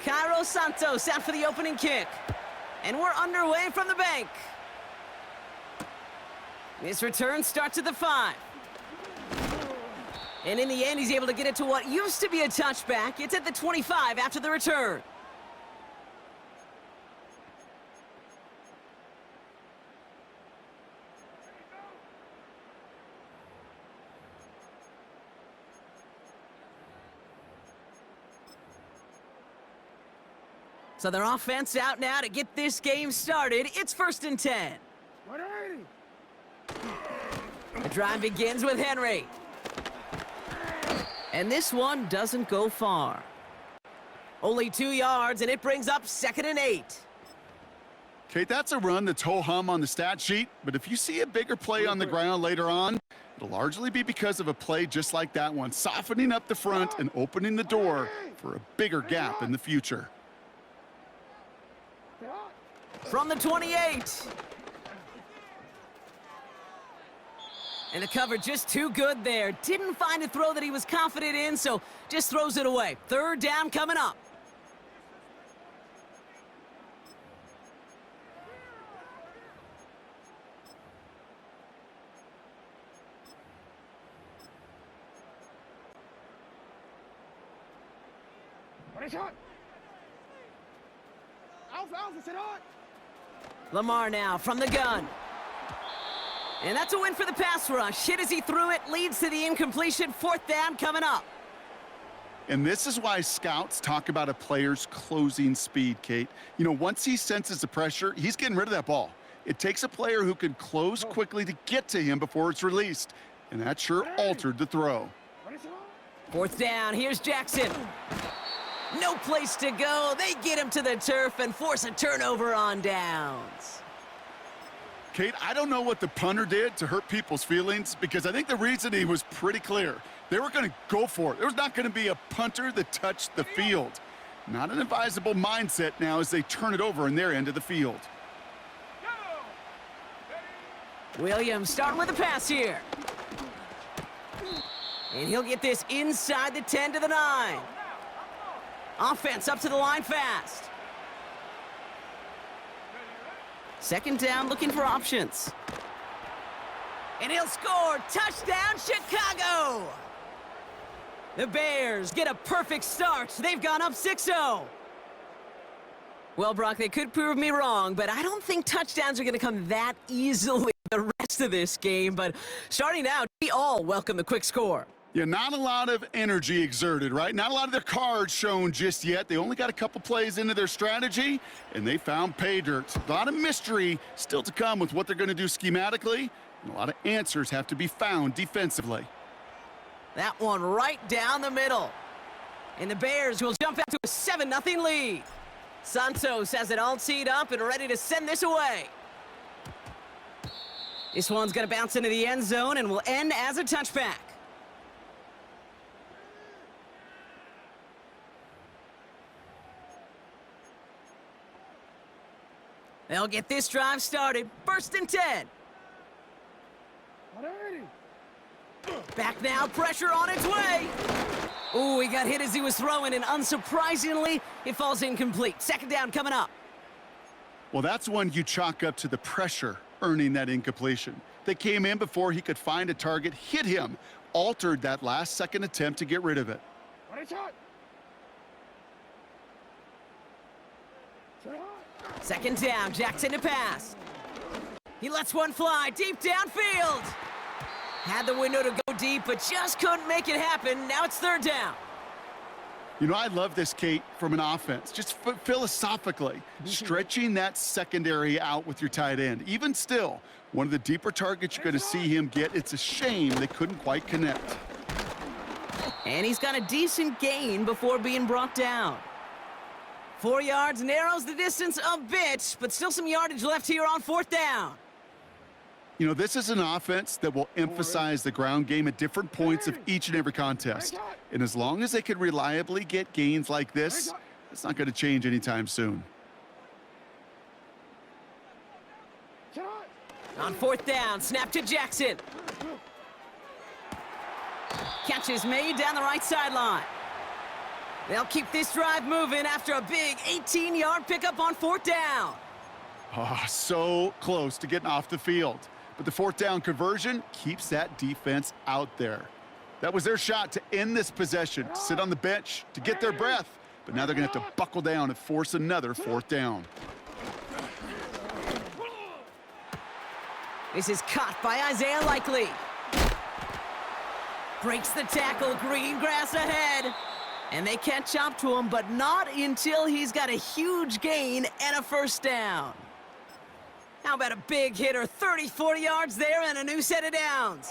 Cairo Santos out for the opening kick. And we're underway from the bank. This return starts at the 5. And in the end, he's able to get it to what used to be a touchback. It's at the 25 after the return. So their offense out now to get this game started. It's 1st and 10. The drive begins with Henry. And this one doesn't go far. Only 2 yards, and it brings up 2nd and 8. Kate, that's a run that's ho-hum on the stat sheet, but if you see a bigger play on the ground later on, it'll largely be because of a play just like that one, softening up the front and opening the door for a bigger gap in the future. From the 28. And the cover just too good there. Didn't find a throw that he was confident in, so just throws it away. 3rd down coming up. Lamar now from the gun. And that's a win for the pass rush. Hit as he threw it, leads to the incompletion. 4th down coming up. And this is why scouts talk about a player's closing speed, Kate. You know, once he senses the pressure, he's getting rid of that ball. It takes a player who can close quickly to get to him before it's released. And that sure altered the throw. 4th down, here's Jackson. No place to go. They get him to the turf and force a turnover on downs. Kate, I don't know what the punter did to hurt people's feelings because I think the reasoning was pretty clear. They were going to go for it. There was not going to be a punter that touched the field. Not an advisable mindset now as they turn it over in their end of the field. Williams starting with a pass here. And he'll get this inside the 10 to the 9. Offense up to the line fast. 2nd down, looking for options. And he'll score. Touchdown, Chicago! The Bears get a perfect start. They've gone up 6-0. Well, Brock, they could prove me wrong, but I don't think touchdowns are going to come that easily the rest of this game. But starting out, we all welcome the quick score. Yeah, not a lot of energy exerted, right? Not a lot of their cards shown just yet. They only got a couple plays into their strategy, and they found pay dirt. A lot of mystery still to come with what they're going to do schematically, and a lot of answers have to be found defensively. That one right down the middle. And the Bears will jump out to a 7-0 lead. Santos has it all teed up and ready to send this away. This one's going to bounce into the end zone and will end as a touchback. They'll get this drive started. 1st and 10. Back now, pressure on its way. Ooh, he got hit as he was throwing, and unsurprisingly, it falls incomplete. 2nd down coming up. Well, that's one you chalk up to the pressure earning that incompletion. They came in before he could find a target, hit him, altered that last-second attempt to get rid of it. 2nd down, Jackson to pass. He lets one fly deep downfield. Had the window to go deep, but just couldn't make it happen. Now it's 3rd down. You know, I love this, Kate, from an offense. Just philosophically, stretching that secondary out with your tight end. Even still, one of the deeper targets you're going to see him get. It's a shame they couldn't quite connect. And he's got a decent gain before being brought down. 4 yards narrows the distance a bit, but still some yardage left here on 4th down. You know, this is an offense that will emphasize the ground game at different points of each and every contest. And as long as they can reliably get gains like this, it's not going to change anytime soon. On 4th down, snap to Jackson. Catch is made down the right sideline. They'll keep this drive moving after a big 18-yard pickup on fourth down. Oh, so close to getting off the field. But the fourth down conversion keeps that defense out there. That was their shot to end this possession, to sit on the bench, to get their breath. But now they're going to have to buckle down and force another fourth down. This is caught by Isaiah Likely. Breaks the tackle, green grass ahead. And they catch up to him, but not until he's got a huge gain and a first down. How about a big hitter, 30-40 yards there and a new set of downs.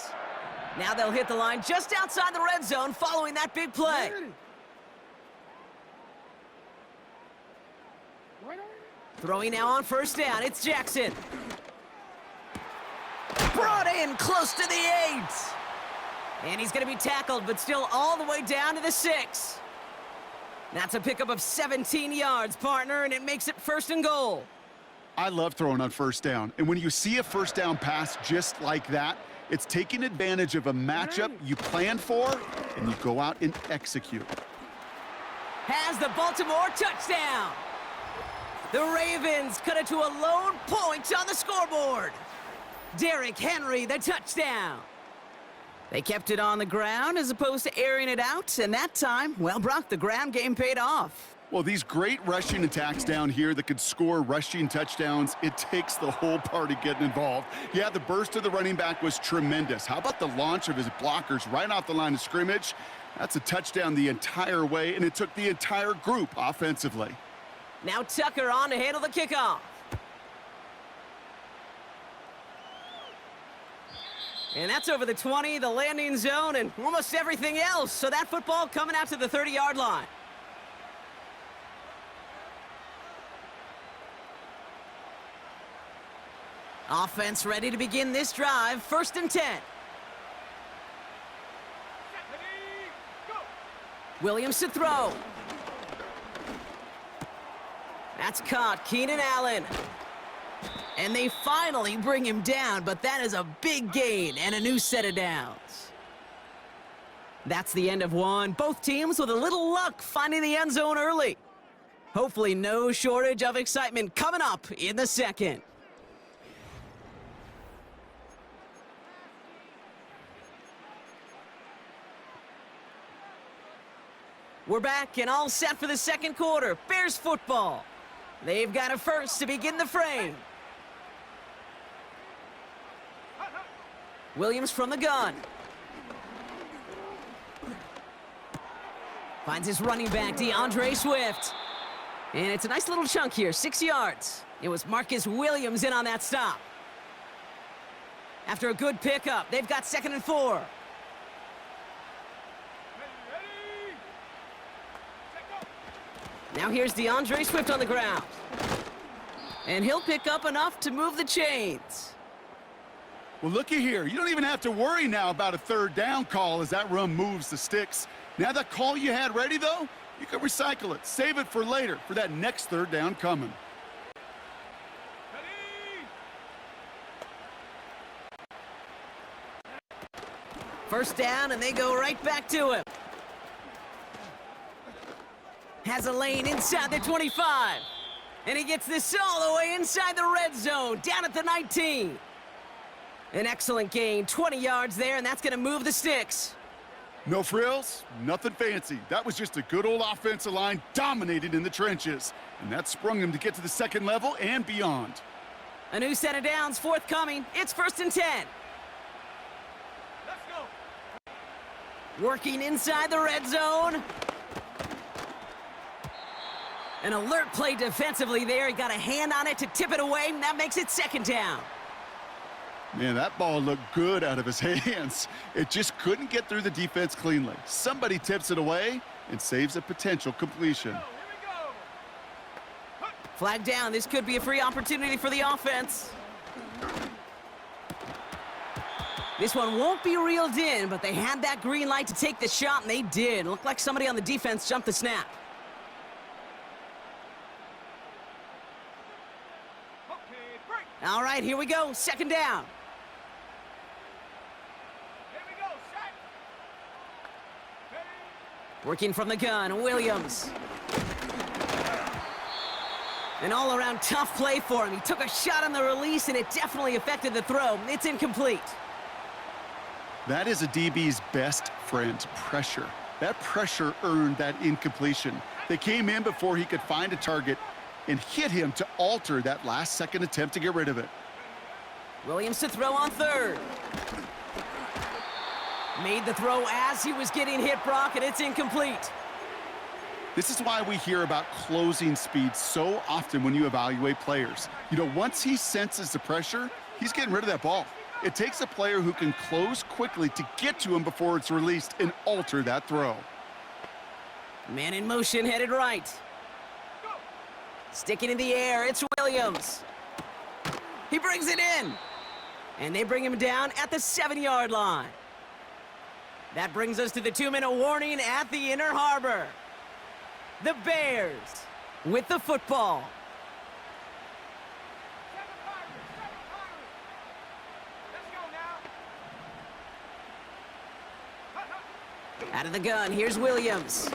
Now they'll hit the line just outside the red zone following that big play. Throwing now on first down, it's Jackson. Brought in close to the 8. And he's going to be tackled, but still all the way down to the 6. That's a pickup of 17 yards, partner, and it makes it first and goal. I love throwing on first down. And when you see a first down pass just like that, it's taking advantage of a matchup you planned for, and you go out and execute. Has the Baltimore touchdown. The Ravens cut it to a lone point on the scoreboard. Derrick Henry, the touchdown. They kept it on the ground as opposed to airing it out, and that time, well, Brock, the ground game paid off. Well, these great rushing attacks down here that could score rushing touchdowns, it takes the whole party getting involved. Yeah, the burst of the running back was tremendous. How about the launch of his blockers right off the line of scrimmage? That's a touchdown the entire way, and it took the entire group offensively. Now Tucker on to handle the kickoff. And that's over the 20, the landing zone, and almost everything else. So that football coming out to the 30-yard line. Offense ready to begin this drive. First and 10. Williams to throw. That's caught. Keenan Allen. And they finally bring him down, but that is a big gain and a new set of downs. That's the end of one. Both teams with a little luck finding the end zone early. Hopefully no shortage of excitement coming up in the second. We're back and all set for the second quarter. Bears football. They've got a first to begin the frame. Williams from the gun. Finds his running back, DeAndre Swift. And it's a nice little chunk here, 6 yards. It was Marcus Williams in on that stop. After a good pickup, they've got 2nd and 4. Now here's DeAndre Swift on the ground. And he'll pick up enough to move the chains. Well, looky here. You don't even have to worry now about a third down call as that run moves the sticks. Now that call you had ready, though, you can recycle it. Save it for later, for that next third down coming. First down, and they go right back to him. Has a lane inside the 25. And he gets this all the way inside the red zone, down at the 19. An excellent gain, 20 yards there, and that's going to move the sticks. No frills, nothing fancy. That was just a good old offensive line dominated in the trenches. And that sprung him to get to the second level and beyond. A new set of downs forthcoming. It's 1st and 10. Let's go. Working inside the red zone. An alert play defensively there. He got a hand on it to tip it away, and that makes it 2nd down. Man, that ball looked good out of his hands. It just couldn't get through the defense cleanly. Somebody tips it away and saves a potential completion. Flag down. This could be a free opportunity for the offense. This one won't be reeled in, but they had that green light to take the shot, and they did. Looked like somebody on the defense jumped the snap. All right, here we go. 2nd down. Here we go. Set. Ready. Working from the gun, Williams. An all-around tough play for him. He took a shot on the release, and it definitely affected the throw. It's incomplete. That is a DB's best friend, pressure. That pressure earned that incompletion. They came in before he could find a target and hit him to alter that last-second attempt to get rid of it. Williams to throw on third. Made the throw as he was getting hit, Brock, and it's incomplete. This is why we hear about closing speed so often when you evaluate players. You know, once he senses the pressure, he's getting rid of that ball. It takes a player who can close quickly to get to him before it's released and alter that throw. Man in motion, headed right. Sticking in the air, it's Williams. He brings it in. And they bring him down at the 7-yard line. That brings us to the 2-minute warning at the Inner Harbor. The Bears with the football. Out of the gun, here's Williams.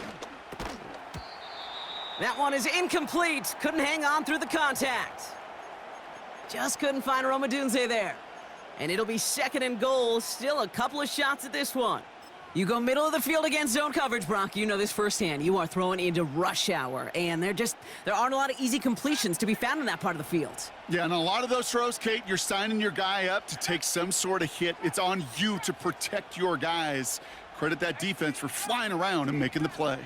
That one is incomplete. Couldn't hang on through the contact. Just couldn't find Romadunze there. And it'll be 2nd and goal. Still a couple of shots at this one. You go middle of the field against zone coverage, Brock. You know this firsthand. You are throwing into rush hour, and there aren't a lot of easy completions to be found in that part of the field. Yeah, and a lot of those throws, Kate, you're signing your guy up to take some sort of hit. It's on you to protect your guys. Credit that defense for flying around and making the play.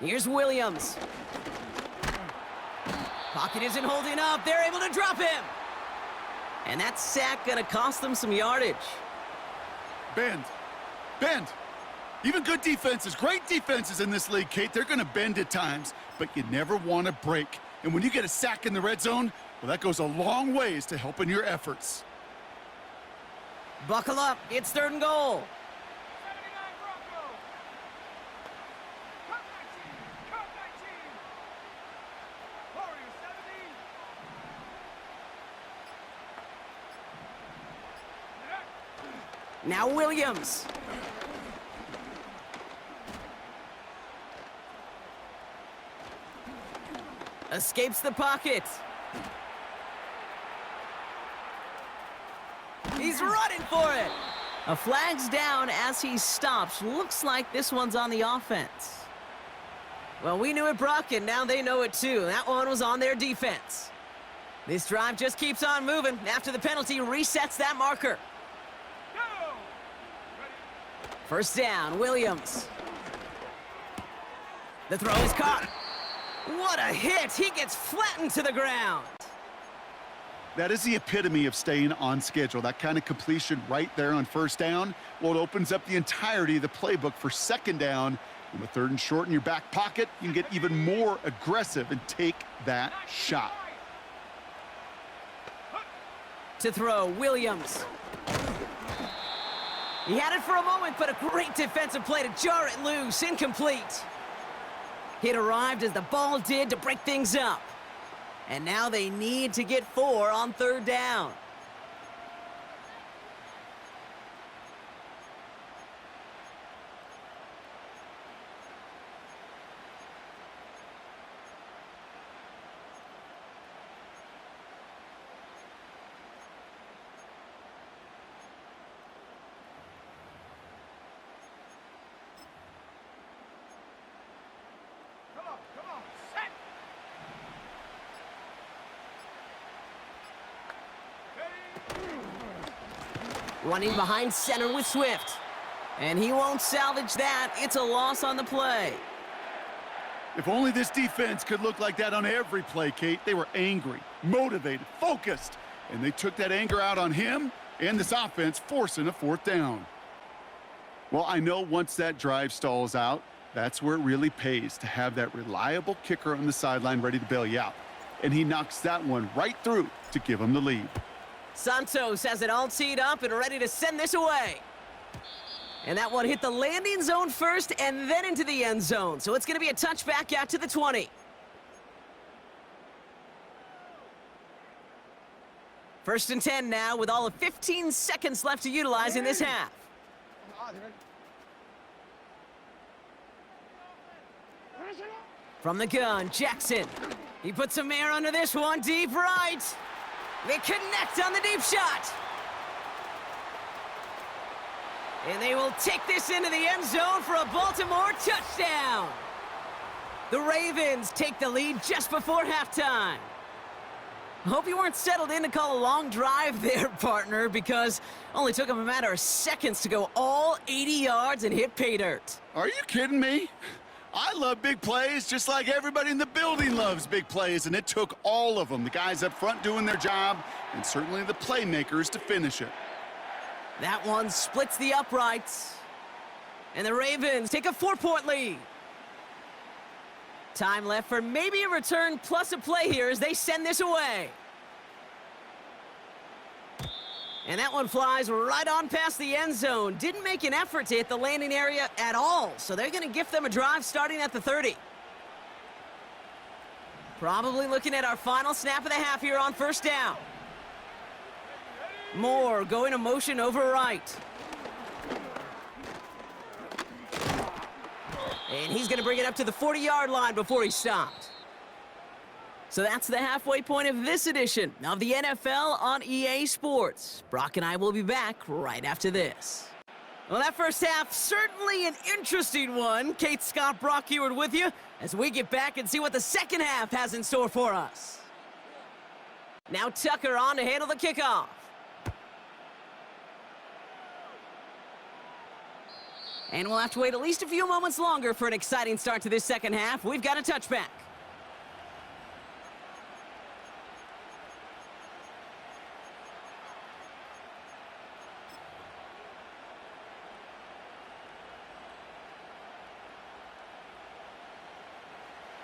Here's Williams. Pocket isn't holding up. They're able to drop him. And that sack gonna cost them some yardage. Bend. Bend. Even good defenses, great defenses in this league, Kate, they're going to bend at times, but you never want to break. And when you get a sack in the red zone, well, that goes a long ways to helping your efforts. Buckle up. It's 3rd and goal. Now Williams. Escapes the pocket. He's running for it. A flag's down as he stops. Looks like this one's on the offense. Well, we knew it, Brock, and now they know it too. That one was on their defense. This drive just keeps on moving. After the penalty, resets that marker. 1st down, Williams. The throw is caught. What a hit! He gets flattened to the ground. That is the epitome of staying on schedule. That kind of completion right there on 1st down. Well, it opens up the entirety of the playbook for 2nd down. And with 3rd and short in your back pocket, you can get even more aggressive and take that shot. To throw, Williams. He had it for a moment, but a great defensive play to jar it loose. Incomplete. It arrived as the ball did to break things up. And now they need to get 4 on 3rd down. Running behind center with Swift. And he won't salvage that. It's a loss on the play. If only this defense could look like that on every play, Kate. They were angry, motivated, focused, and they took that anger out on him and this offense, forcing a 4th down. Well, I know once that drive stalls out, that's where it really pays to have that reliable kicker on the sideline ready to bail you out. And he knocks that one right through to give him the lead. Santos has it all teed up and ready to send this away. And that one hit the landing zone first and then into the end zone. So it's going to be a touchback out to the 20. 1st and 10 now with all of 15 seconds left to utilize in this half. From the gun, Jackson. He puts some air under this one, deep right. They connect on the deep shot. And they will take this into the end zone for a Baltimore touchdown. The Ravens take the lead just before halftime. Hope you weren't settled in to call a long drive there, partner, because only took them a matter of seconds to go all 80 yards and hit pay dirt. Are you kidding me? I love big plays just like everybody in the building loves big plays, and it took all of them, the guys up front doing their job, and certainly the playmakers to finish it. That one splits the uprights. And the Ravens take a 4-point lead. Time left for maybe a return plus a play here as they send this away. And that one flies right on past the end zone. Didn't make an effort to hit the landing area at all, so they're going to gift them a drive starting at the 30. Probably looking at our final snap of the half here on first down. Moore going to motion over right. And he's going to bring it up to the 40-yard line before he's stopped. So that's the halfway point of this edition of the NFL on EA Sports. Brock and I will be back right after this. Well, that first half, certainly an interesting one. Kate, Scott, Brock Heward with you as we get back and see what the second half has in store for us. Now Tucker on to handle the kickoff. And we'll have to wait at least a few moments longer for an exciting start to this second half. We've got a touchback.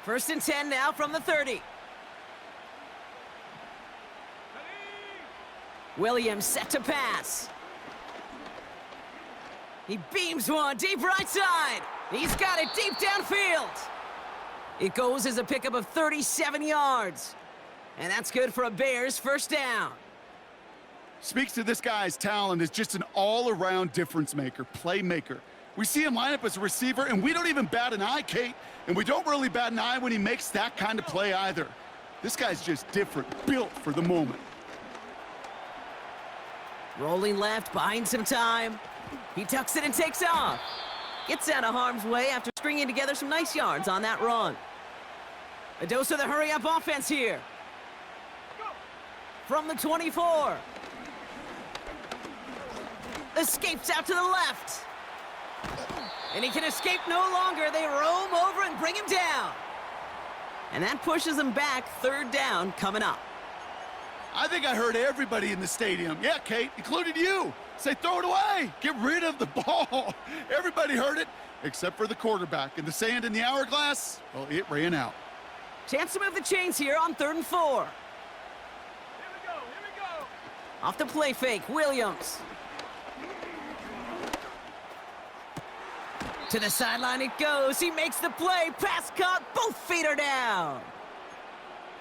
First and 10 now from the 30. Williams set to pass. He beams one deep right side. He's got it deep downfield. It goes as a pickup of 37 yards. And that's good for a Bears first down. Speaks to this guy's talent as just an all-around difference maker, playmaker. We see him line up as a receiver, and we don't even bat an eye, Kate. And we don't really bat an eye when he makes that kind of play either. This guy's just different, built for the moment. Rolling left, buying some time. He tucks it and takes off. Gets out of harm's way after stringing together some nice yards on that run. A dose of the hurry-up offense here. From the 24. Escapes out to the left. And he can escape no longer. They roam over and bring him down. And that pushes him back. Third down coming up. I think I heard everybody in the stadium. Yeah, Kate, including you. Say, throw it away. Get rid of the ball. Everybody heard it, except for the quarterback. And the sand in the hourglass, well, it ran out. Chance to move the chains here on 3rd and 4. Here we go. Off the play fake, Williams. To the sideline it goes. He makes the play. Pass caught. Both feet are down.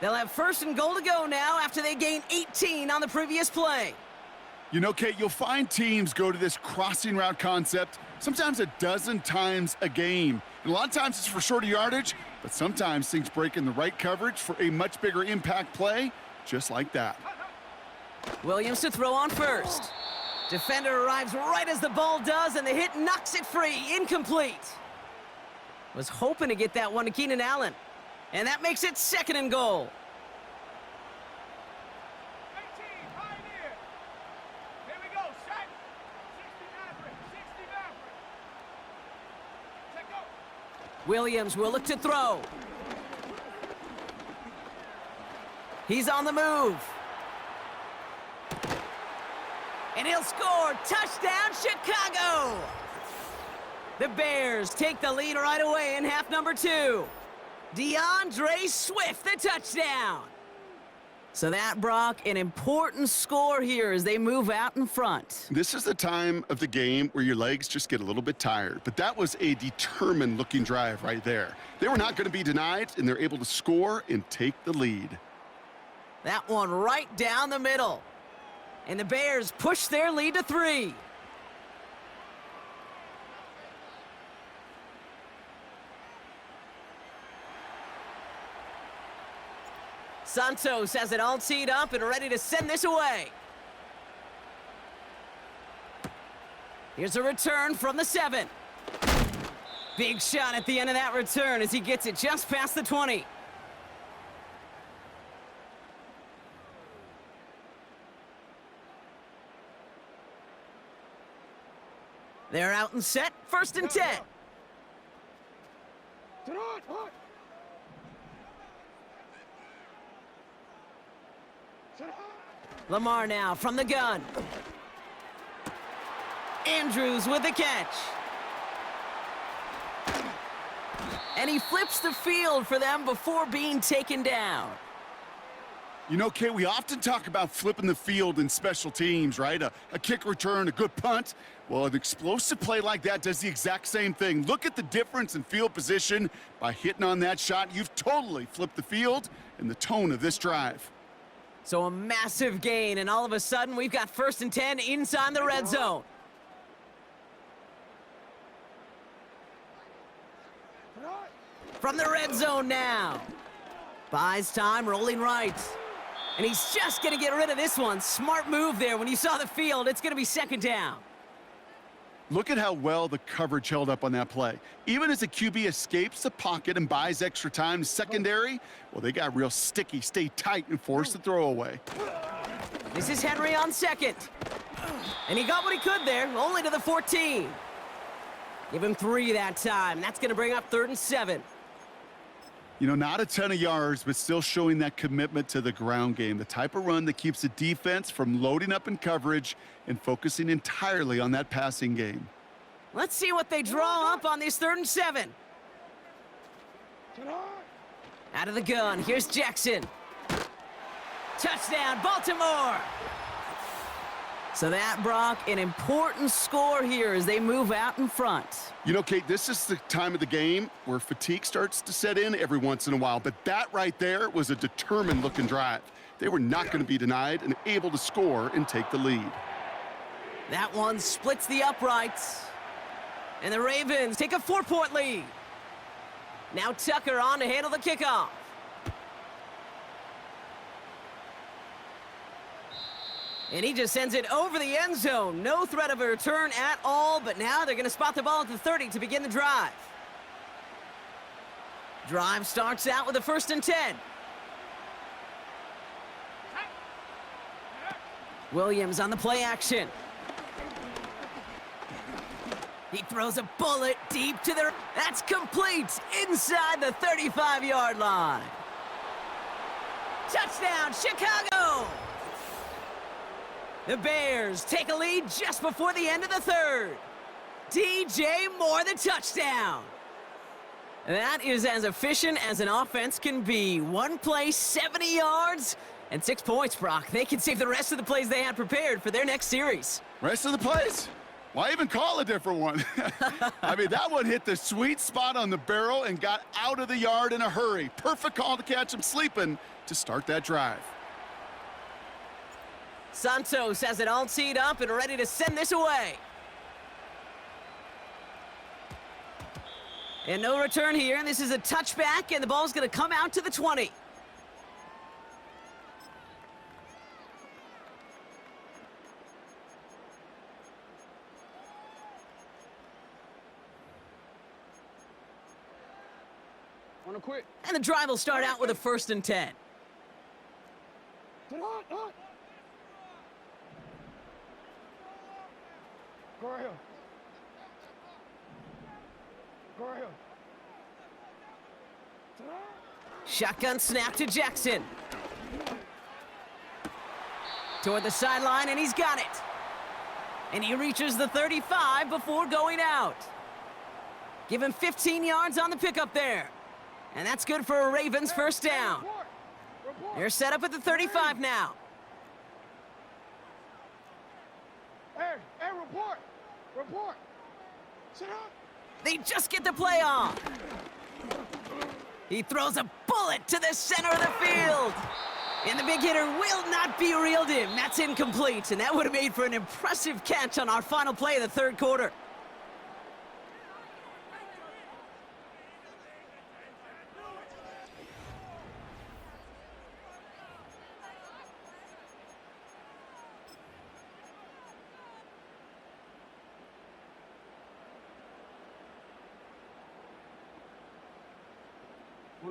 They'll have 1st and goal to go now after they gain 18 on the previous play. You know, Kate, you'll find teams go to this crossing route concept sometimes a dozen times a game. And a lot of times it's for shorter yardage, but sometimes things break in the right coverage for a much bigger impact play, just like that. Williams to throw on first. Defender arrives right as the ball does, and the hit knocks it free. Incomplete. Was hoping to get that one to Keenan Allen. And that makes it 2nd and goal. 18, Pioneer. Here we go, set. 60 Maverick. Check go. Williams will look to throw. He's on the move. And he'll score. Touchdown, Chicago! The Bears take the lead right away in half number 2. DeAndre Swift, the touchdown. So that, Brock, an important score here as they move out in front. This is the time of the game where your legs just get a little bit tired, but that was a determined-looking drive right there. They were not going to be denied, and they're able to score and take the lead. That one right down the middle. And the Bears push their lead to 3. Santos has it all teed up and ready to send this away. Here's a return from the 7. Big shot at the end of that return as he gets it just past the 20. They're out and set, 1st and 10. Lamar now from the gun. Andrews with the catch. And he flips the field for them before being taken down. You know, Kate, we often talk about flipping the field in special teams, right? A kick return, a good punt. Well, an explosive play like that does the exact same thing. Look at the difference in field position. By hitting on that shot, you've totally flipped the field and the tone of this drive. So a massive gain, and all of a sudden, we've got 1st and 10 inside the red zone. From the red zone now. Buys time, rolling right. And he's just going to get rid of this one. Smart move there. When you saw the field, it's going to be 2nd down. Look at how well the coverage held up on that play. Even as the QB escapes the pocket and buys extra time, secondary, well, they got real sticky, stay tight, and force the throwaway. This is Henry on 2nd. And he got what he could there, only to the 14. Give him 3 that time. That's going to bring up 3rd and 7. You know, not a ton of yards, but still showing that commitment to the ground game, the type of run that keeps the defense from loading up in coverage and focusing entirely on that passing game. Let's see what they draw up on this 3rd and 7. Out of the gun, here's Jackson. Touchdown, Baltimore! So that, Brock, an important score here as they move out in front. You know, Kate, this is the time of the game where fatigue starts to set in every once in a while, but that right there was a determined-looking drive. They were not going to be denied and able to score and take the lead. That one splits the uprights. And the Ravens take a 4-point lead. Now Tucker on to handle the kickoff. And he just sends it over the end zone. No threat of a return at all, but now they're going to spot the ball at the 30 to begin the drive. Drive starts out with a 1st and 10. Williams on the play action. He throws a bullet deep to the... That's complete inside the 35-yard line. Touchdown, Chicago! The Bears take a lead just before the end of the 3rd. DJ Moore, the touchdown. That is as efficient as an offense can be. One play, 70 yards, and 6 points, Brock. They can save the rest of the plays they had prepared for their next series. Rest of the plays? Why even call a different one? I mean, that one hit the sweet spot on the barrel and got out of the yard in a hurry. Perfect call to catch him sleeping to start that drive. Santos has it all teed up and ready to send this away. And no return here. This is a touchback, and the ball's going to come out to the 20. Wanna quit? And the drive will start out with a 1st and 10. Go ahead. Go ahead. Shotgun snap to Jackson. Toward the sideline, and he's got it. And he reaches the 35 before going out. Give him 15 yards on the pickup there. And that's good for a Ravens 1st down. They're set up at the 35 now. Hey, report. Report. Sit up. They just get the play on. He throws a bullet to the center of the field. And the big hitter will not be reeled in. That's incomplete, and that would have made for an impressive catch on our final play of the 3rd quarter.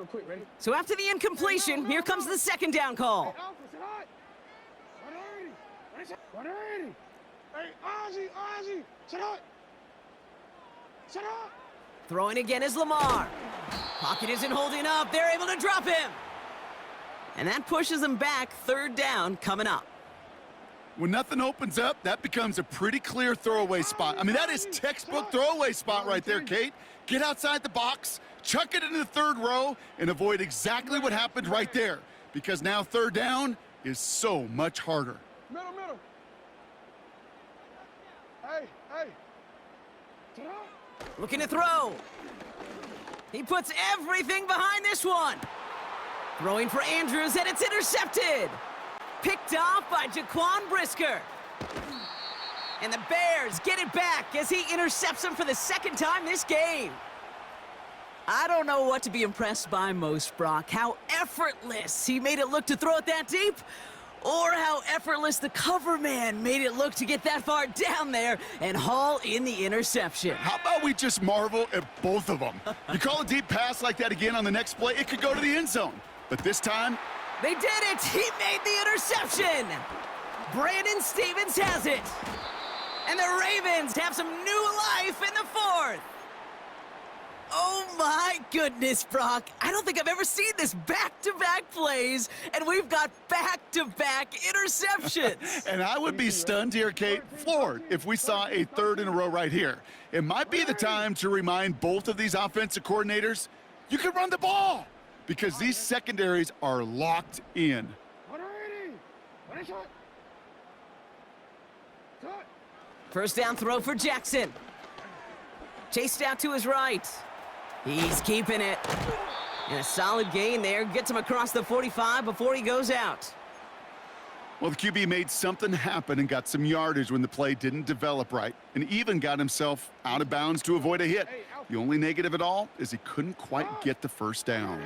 real quick. Ready? So after the incompletion, here comes the second down call. Hey, Alpha, sit hot. 180. 180. Hey, Ozzy. Sit hot. Sit hot. Throwing again is Lamar. Pocket isn't holding up. They're able to drop him. And that pushes them back. Third down coming up. When nothing opens up, that becomes a pretty clear throwaway spot. I mean, that is textbook throwaway spot right there, Kate. Get outside the box, chuck it into the third row, and avoid exactly what happened right there. Because now third down is so much harder. Middle. Hey. Sit hot. Looking to throw. He puts everything behind this one. Throwing for Andrews, and it's intercepted. Picked off by Jaquan Brisker. And the Bears get it back as he intercepts him for the second time this game. I don't know what to be impressed by most, Brock. How effortless he made it look to throw it that deep, or how effortless the cover man made it look to get that far down there and haul in the interception. How about we just marvel at both of them? You call a deep pass like that again on the next play, it could go to the end zone. But this time, they did it! He made the interception! Brandon Stevens has it! And the Ravens have some new life in the fourth! Oh my goodness, Brock. I don't think I've ever seen this back-to-back plays, and we've got back-to-back interceptions. and I would be stunned here, Kate, floored, if we saw a third in a row right here. It might be the time to remind both of these offensive coordinators, you can run the ball, because these secondaries are locked in. 180. What is shot? Shot. First down throw for Jackson. Chased out to his right. He's keeping it. And a solid gain there. Gets him across the 45 before he goes out. Well, the QB made something happen and got some yardage when the play didn't develop right, and even got himself out of bounds to avoid a hit. The only negative at all is he couldn't quite get the first down.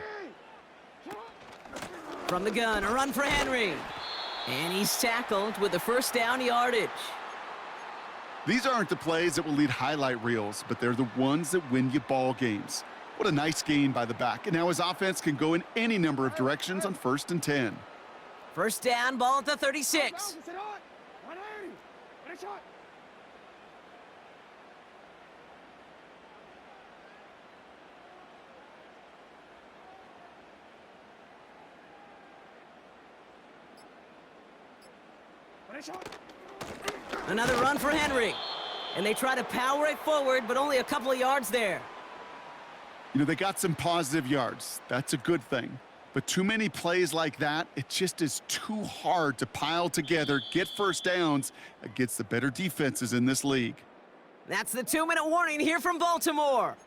From the gun, a run for Henry. And he's tackled with the first down yardage. These aren't the plays that will lead highlight reels, but they're the ones that win you ball games. What a nice gain by the back. And now his offense can go in any number of directions on 1st and 10. First down, ball at the 36. 180. What a shot. What a shot. Another run for Henry. And they try to power it forward, but only a couple of yards there. You know, they got some positive yards. That's a good thing. But too many plays like that, it just is too hard to pile together, get first downs against the better defenses in this league. That's the 2-minute warning here from Baltimore.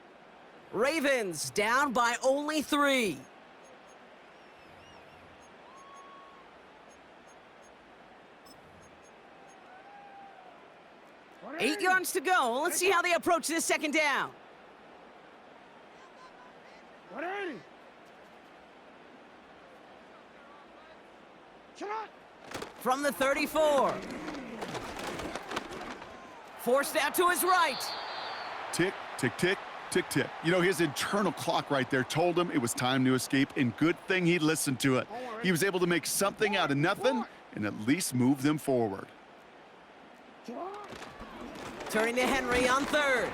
Ravens down by only 3. Eight yards to go. Let's see how they approach this second down. 180. Shot. From the 34. Forced out to his right. Tick, tick, tick, tick, tick. You know, his internal clock right there told him it was time to escape, and good thing he listened to it. He was able to make something out of nothing and at least move them forward. Turning to Henry on 3rd.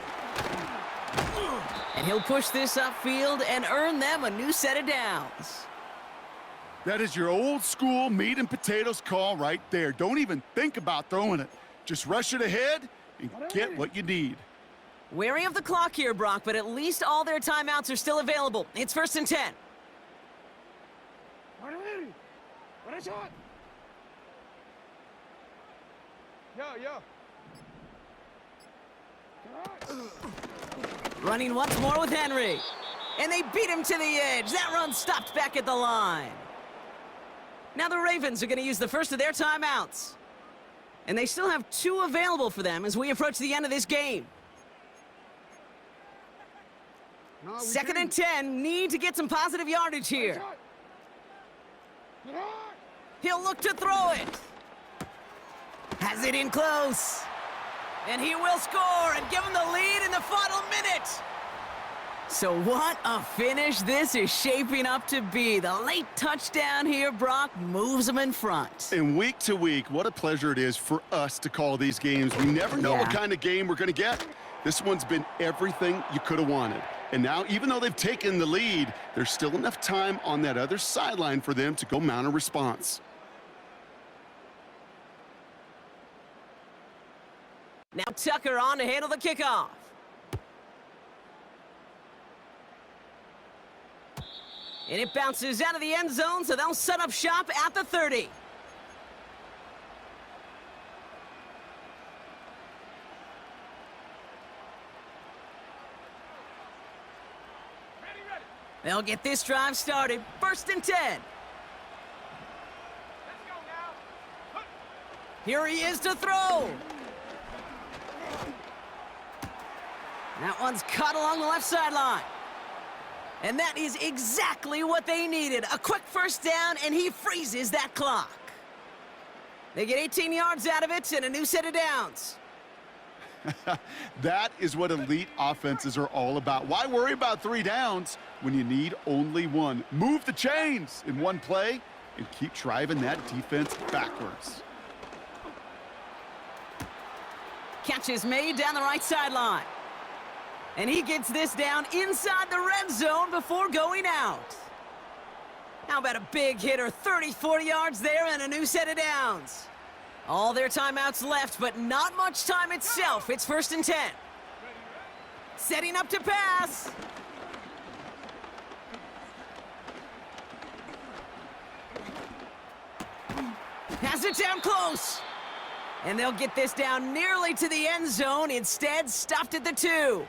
And he'll push this upfield and earn them a new set of downs. That is your old school meat and potatoes call right there. Don't even think about throwing it. Just rush it ahead and get what you need. Wary of the clock here, Brock, but at least all their timeouts are still available. It's 1st and 10. 180. What a shot. Yo. Running once more with Henry. And they beat him to the edge. That run stopped back at the line. Now the Ravens are going to use the first of their timeouts. And they still have 2 available for them as we approach the end of this game. 2nd and 10, need to get some positive yardage here. He'll look to throw it. Has it in close. And he will score and give him the lead in the final minute. So what a finish this is shaping up to be. The late touchdown here, Brock, moves them in front. And week to week, what a pleasure it is for us to call these games. We never know what kind of game we're going to get. This one's been everything you could have wanted. And now, even though they've taken the lead, there's still enough time on that other sideline for them to go mount a response. Now Tucker on to handle the kickoff. And it bounces out of the end zone, so they'll set up shop at the 30. They'll get this drive started. 1st and 10. Let's go now. Here he is to throw. That one's caught along the left sideline. And that is exactly what they needed. A quick first down, and he freezes that clock. They get 18 yards out of it and a new set of downs. That is what elite offenses are all about. Why worry about 3 downs when you need only 1? Move the chains in one play and keep driving that defense backwards. Catch is made down the right sideline. And he gets this down inside the red zone before going out. How about a big hitter, 30, 40 yards there and a new set of downs. All their timeouts left, but not much time itself. It's 1st and 10. Setting up to pass. Pass it down close. And they'll get this down nearly to the end zone. Instead, stopped at the 2.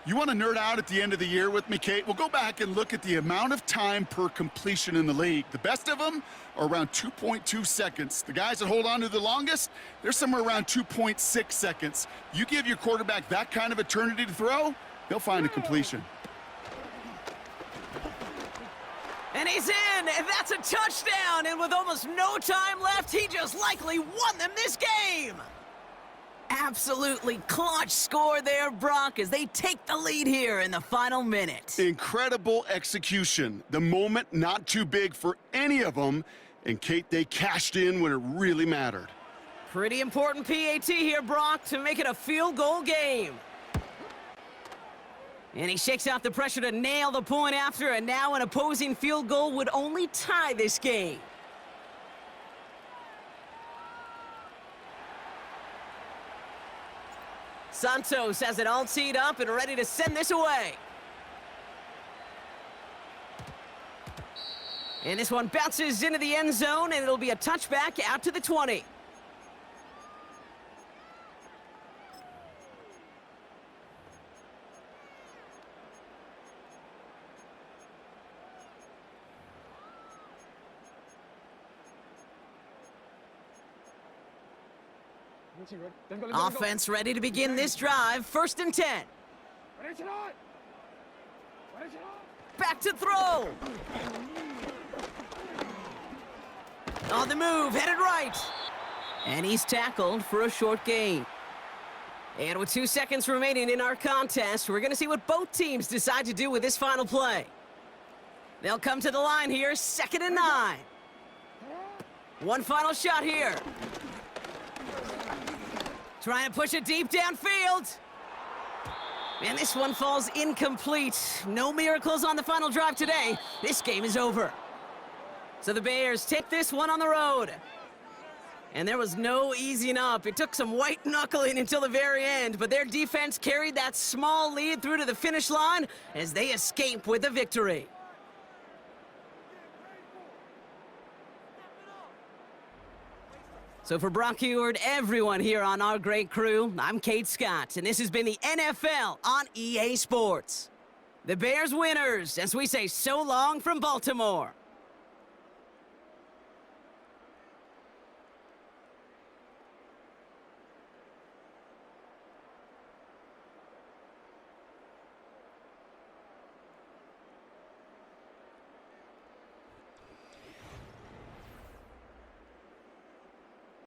You want to nerd out at the end of the year with me, Kate? We'll go back and look at the amount of time per completion in the league. The best of them are around 2.2 seconds. The guys that hold on to the longest, they're somewhere around 2.6 seconds. You give your quarterback that kind of eternity to throw, they'll find a completion. And he's in, and that's a touchdown. And with almost no time left, he just likely won them this game. Absolutely clutch score there, Brock, as they take the lead here in the final minute. Incredible execution. The moment not too big for any of them. And, Kate, they cashed in when it really mattered. Pretty important PAT here, Brock, to make it a field goal game. And he shakes off the pressure to nail the point after, and now an opposing field goal would only tie this game. Santos has it all teed up and ready to send this away. And this one bounces into the end zone, and it'll be a touchback out to the 20. Offense ready to begin this drive. 1st and 10. Back to throw. On the move, headed right. And he's tackled for a short gain. And with 2 seconds remaining in our contest, we're going to see what both teams decide to do with this final play. They'll come to the line here, 2nd and 9. One final shot here. Trying to push it deep downfield. And this one falls incomplete. No miracles on the final drive today. This game is over. So the Bears take this one on the road. And there was no easing up. It took some white knuckling until the very end, but their defense carried that small lead through to the finish line as they escape with the victory. So for Brock Heward, everyone here on our great crew, I'm Kate Scott, and this has been the NFL on EA Sports. The Bears winners, as we say so long from Baltimore.